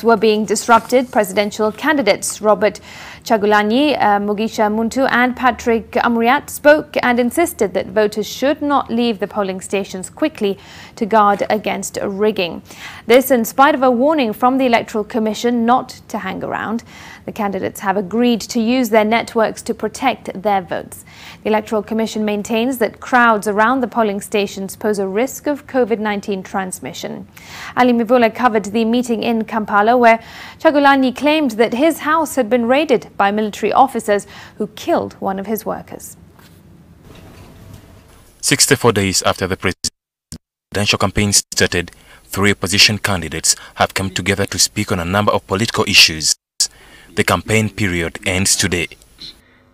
were being disrupted. Presidential candidates Robert Chagulanyi, Mugisha Muntu and Patrick Amuriat spoke and insisted that voters should not leave the polling stations quickly to guard against rigging. This in spite of a warning from the Electoral Commission not to hang around. The candidates have agreed to use their networks to protect their votes. The Electoral Commission maintains that crowds around the polling stations pose a risk of COVID-19 transmission. Ali Mivula covered the meeting in Kampala, where Chagulanyi claimed that his house had been raided by military officers who killed one of his workers. 64 days after the presidential campaign started, three opposition candidates have come together to speak on a number of political issues. The campaign period ends today.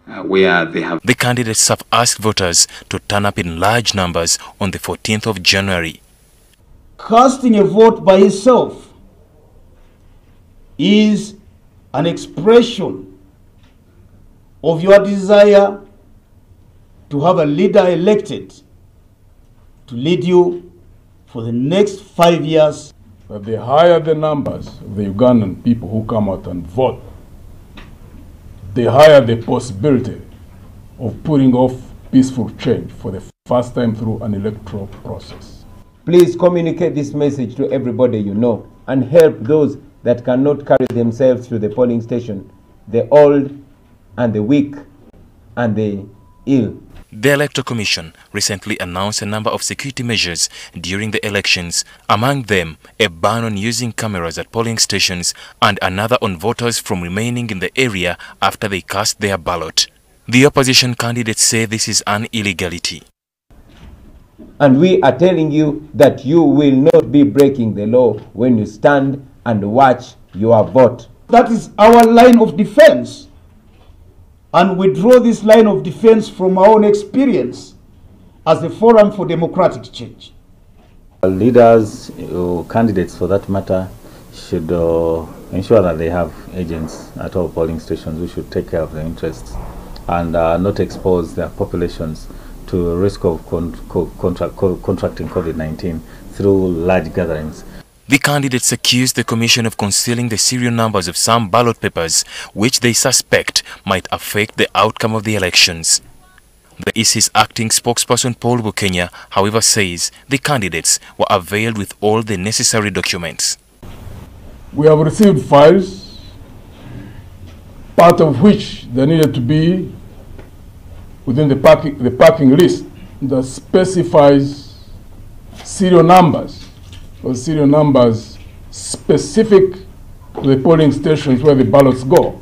The candidates have asked voters to turn up in large numbers on the 14th of January. Casting a vote by itself is an expression of your desire to have a leader elected to lead you for the next 5 years. But the higher the numbers of the Ugandan people who come out and vote, the higher the possibility of putting off peaceful change for the first time through an electoral process. Please communicate this message to everybody you know and help those that cannot carry themselves to the polling station, the old and the weak and the ill. The Electoral Commission recently announced a number of security measures during the elections, among them a ban on using cameras at polling stations and another on voters from remaining in the area after they cast their ballot. The opposition candidates say this is an illegality. And we are telling you that you will not be breaking the law when you stand and watch your vote. That is our line of defense. And we draw this line of defense from our own experience as a forum for democratic change. Leaders, candidates for that matter, should ensure that they have agents at all polling stations who should take care of their interests and not expose their populations to risk of contracting COVID-19 through large gatherings. The candidates accused the Commission of concealing the serial numbers of some ballot papers, which they suspect might affect the outcome of the elections. The EC's acting spokesperson Paul Bukenya, however, says the candidates were availed with all the necessary documents. We have received files, part of which they needed to be within the packing list that specifies serial numbers. Those serial numbers specific to the polling stations where the ballots go.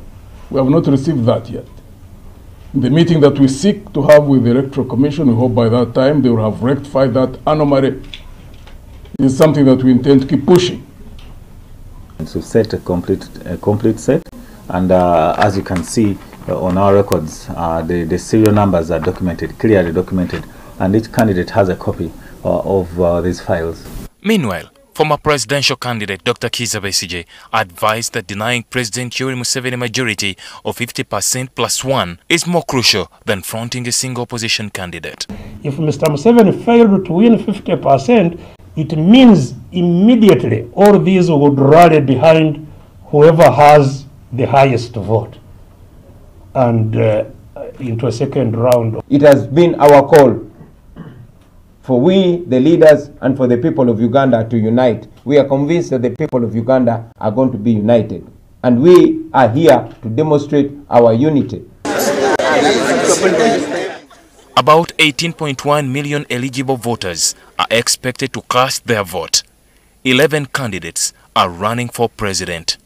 We have not received that yet. In the meeting that we seek to have with the Electoral Commission, we hope by that time they will have rectified that anomaly. It is something that we intend to keep pushing. To set a complete set, and as you can see on our records, the serial numbers are documented, clearly documented, and each candidate has a copy of these files. Meanwhile, former presidential candidate Dr. Kizza Besigye advised that denying President Yoweri Museveni a majority of 50% plus one is more crucial than fronting a single opposition candidate. If Mr. Museveni failed to win 50%, it means immediately all these would rally behind whoever has the highest vote and into a second round. It has been our call for we, the leaders, and for the people of Uganda to unite. We are convinced that the people of Uganda are going to be united. And we are here to demonstrate our unity. About 18.1 million eligible voters are expected to cast their vote. 11 candidates are running for president.